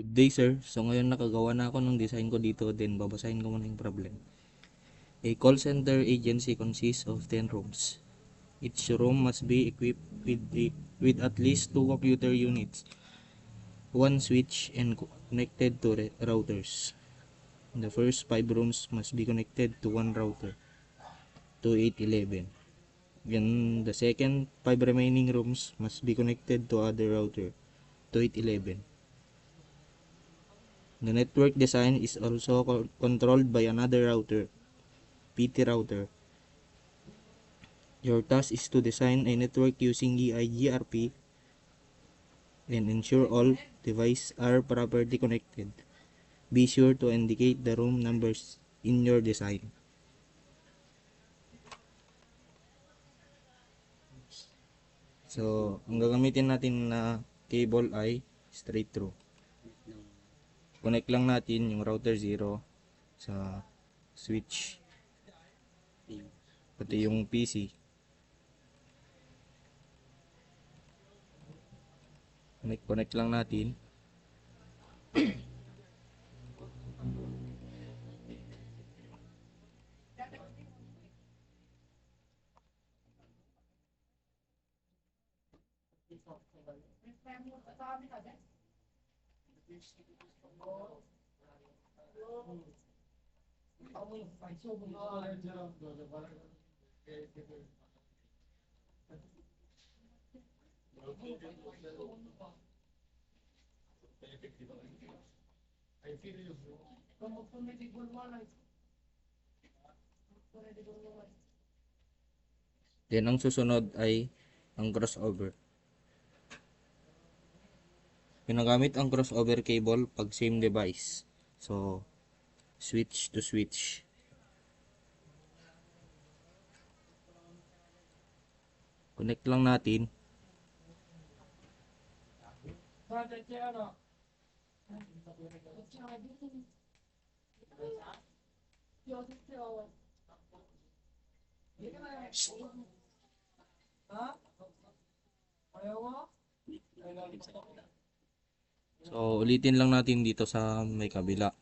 Good day, sir. So ngayon nakagawa na ako ng design ko dito, then babasahin ko muna yung problem. A call center agency consists of 10 rooms. Each room must be equipped with at least 2 computer units, one switch, and connected to routers. The first 5 rooms must be connected to one router, 2811. Then the second 5 remaining rooms must be connected to other router, 2811. The network design is also controlled by another router, PT router. Your task is to design a network using EIGRP and ensure all devices are properly connected. Be sure to indicate the room numbers in your design. So, ang gagamitin natin na cable ay straight through. Connect lang natin yung router 0 sa switch, pati yung PC. Connect lang natin. Then ang susunod ay ang crossover. Ginagamit ang crossover cable pag same device. So, switch to switch. Connect lang natin. So, ulitin lang natin dito sa may kabila.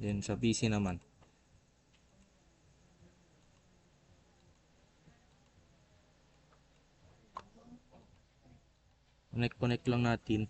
Then, sa PC naman. Connect lang natin.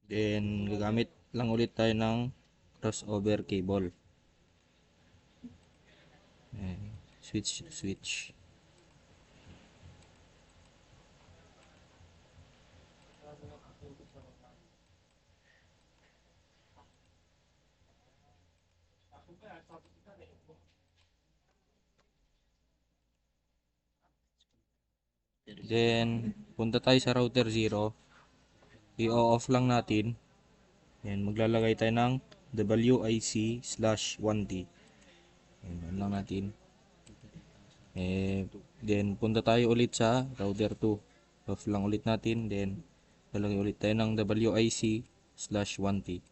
Then, gagamit lang ulit tayo ng crossover cable. Ayan, switch to switch. Then, punta tayo sa router 0. I-off lang natin. Ayan, maglalagay tayo ng WIC/1T. Ayan lang natin. Then, punta tayo ulit sa router 2. Off lang ulit natin. Then, lalagay ulit tayo ng WIC/1T.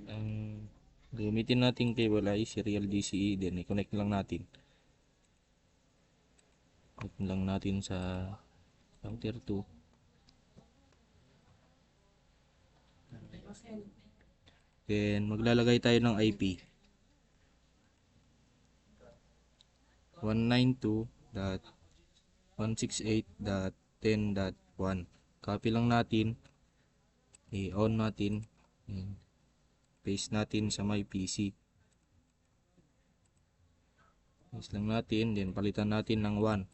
Ang gamitin natin cable ay serial DCE. Then, i-connect lang natin. Connect lang natin sa router 2. Then, maglalagay tayo ng IP. 192.168.10.1. Copy lang natin. I-on natin. Paste natin sa my PC. Paste lang natin. Then, palitan natin ng 1.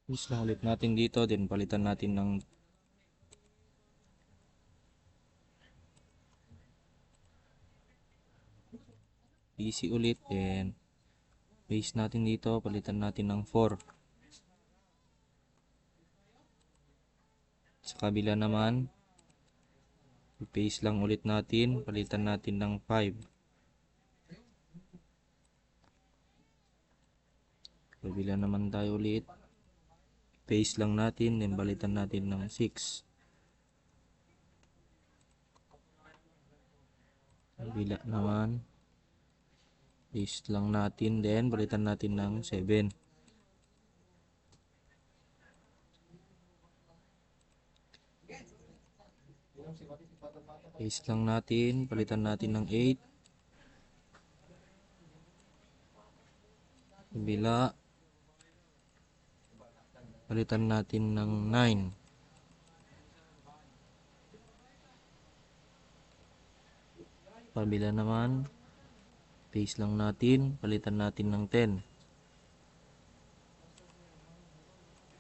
Paste lang ulit natin dito, then palitan natin ng PC ulit, then paste natin dito, palitan natin ng 4. Sa kabila naman, paste lang ulit natin, palitan natin ng 5. Kabila naman tayo ulit, paste lang natin, then palitan natin ng 6. Kabila naman, paste lang natin, then palitan natin ng 7. Paste lang natin, palitan natin ng 8. Kabila, palitan natin ng 9. Kabila naman, paste lang natin, palitan natin ng 10.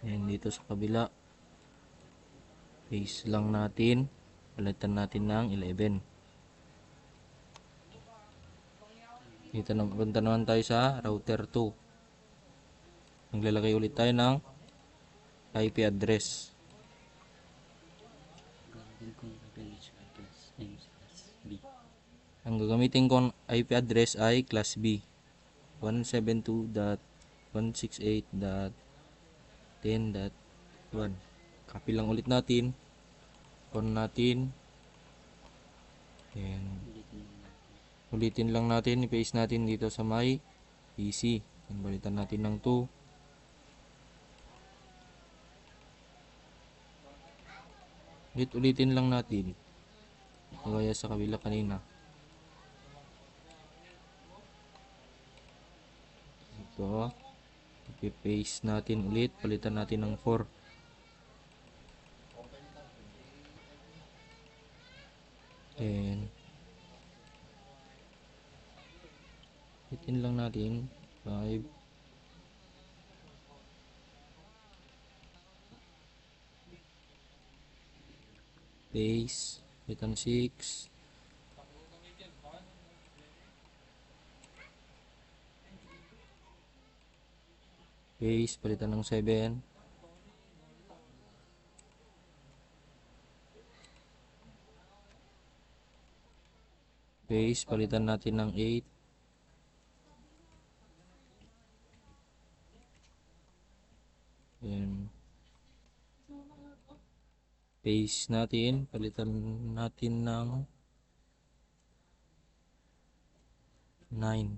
And dito sa kabila, paste lang natin, palitan natin ng 11. Dito na punta naman tayo sa router 2. Maglalagay ulit tayo ng IP address. Ang gagamitin kong IP address ay class B, 172.168.10.1. Copy lang ulit natin, on natin, and ulitin lang natin, i-paste natin dito sa may PC, and balitan natin ng 2. Ulitin lang natin, kagaya sa kabila kanina. Ito, i-paste natin ulit, palitan natin ng 4. And ulitin lang natin 5. Paste, palitan 6. Paste, palitan ng 7. Paste, palitan natin ng 8. And paste natin, palitan natin ng 9.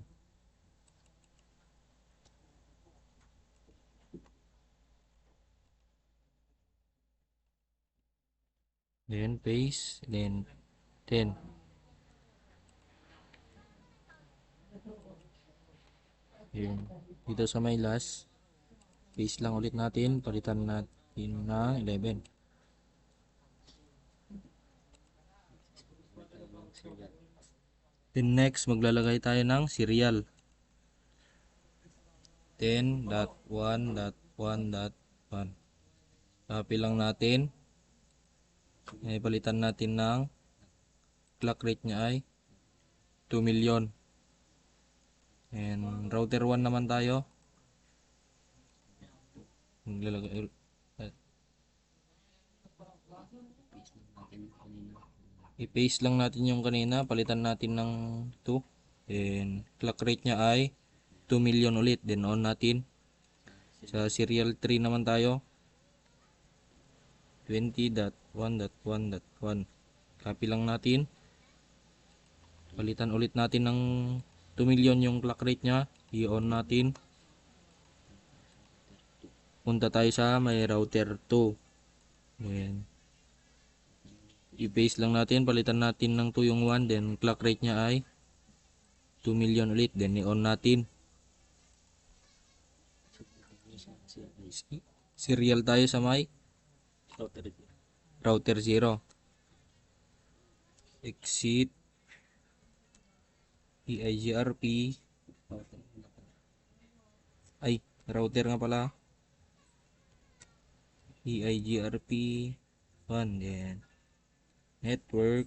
Then paste, then 10. Yun. Dito sa may last, paste lang ulit natin, palitan natin ng 11. Then next, maglalagay tayo ng serial 10.1.1.1. Copy lang natin. Palitan natin ng clock rate niya ay 2 million. And router 1 naman tayo. Maglalagay, i-paste lang natin yung kanina, palitan natin ng 2. Then clock rate niya ay 2 million ulit. Then on natin. Sa serial 3 naman tayo, 20.1.1.1. Copy lang natin, palitan ulit natin ng 2 million yung clock rate nya, i-on natin. Punta tayo sa may router 2. Then i-paste lang natin, palitan natin ng 2 yung 1, then clock rate nya ay 2 million ulit, then i-on natin. Serial tayo sa may router 0. Exit EIGRP, ay router nga pala, EIGRP 1, then network,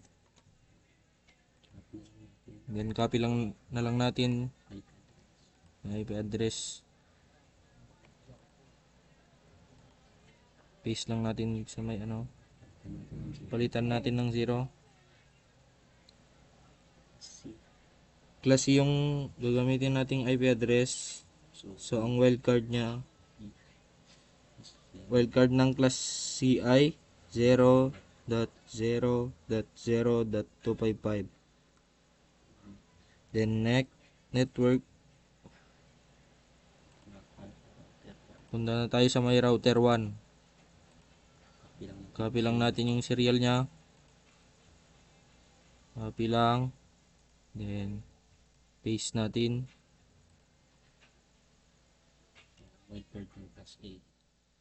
then copy lang na lang natin IP address, paste lang natin sa may ano, palitan natin ng 0. Class C yung gagamitin nating IP address. So ang wildcard ng class CI 0.0.0.255. Then network, punta na tayo sa may router 1. Copy lang natin yung serial niya. Copy lang. Then paste natin. Wildcard ng class A.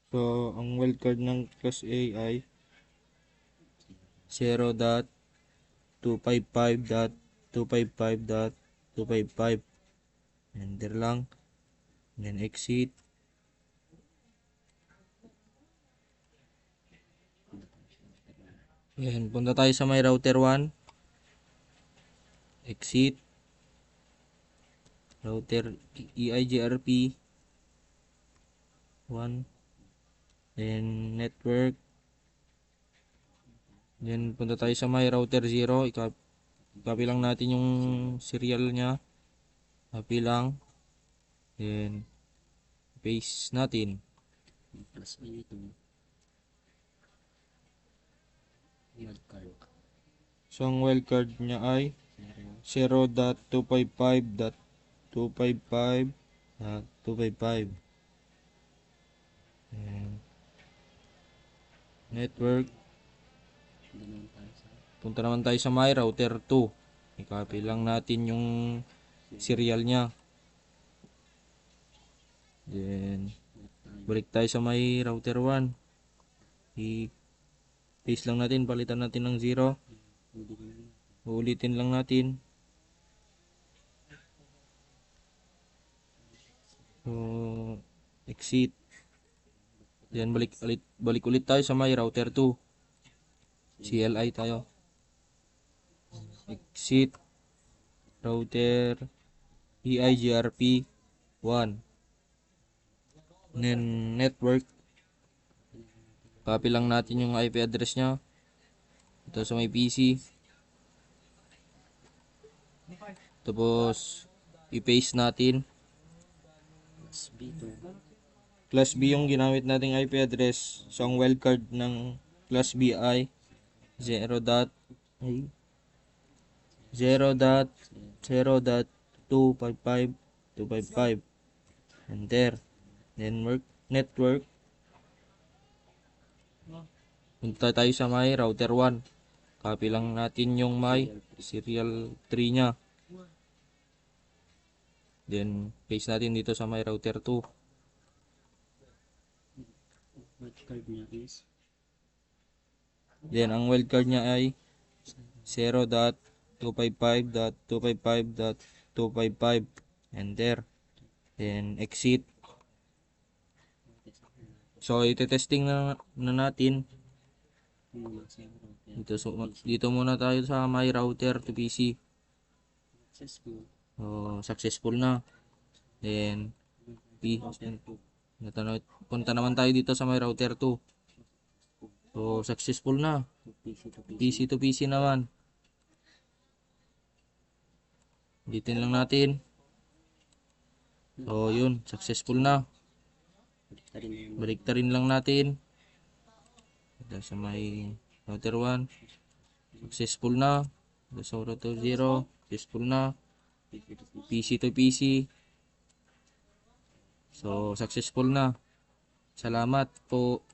So ang wildcard ng class A ay 0.255.255.255. Enter lang. Then exit. Yan, punta tayo sa may router 1. Exit. Router EIGRP 1. Then network. Then punta tayo sa may router 0. Copy lang natin yung serial niya. Copy lang. Then paste natin. Class A ito. Wildcard. So ang wildcard niya ay 0.255.255.255. Network. Punta naman tayo sa my router 2. I-copy lang natin yung serial niya. Then balik tayo sa my router 1. I-paste lang natin, palitan natin ng 0. Uulitin lang natin. So, exit. Then balik ulit tayo sa my router 2. CLI tayo. Exit. Router EIGRP 1. Then network. Copy lang natin yung IP address niya. Ito sa may PC. Tapos i-paste natin. Class B ito. Class B yung ginamit nating IP address. So ang wildcard ng class B ay 0.0.255.255. Enter. Then network. Punta tayo sa may router 1. Copy lang natin yung may serial 3 nya. Then paste natin dito sa may router 2. Wildcard niya is Then ang wildcard niya ay 0.255.255.255. Enter. Then exit. So ite-testing na natin. Dito muna tayo sa my router to PC. successful. Successful na. Then punta naman tayo dito sa my router 2. So successful na. PC to PC naman. Ulitin lang natin. So yun, successful na. Baliktarin lang natin. Ito sa may router 1. Successful na. Ito sa router 0. Successful na. PC to PC. So successful na. Salamat po.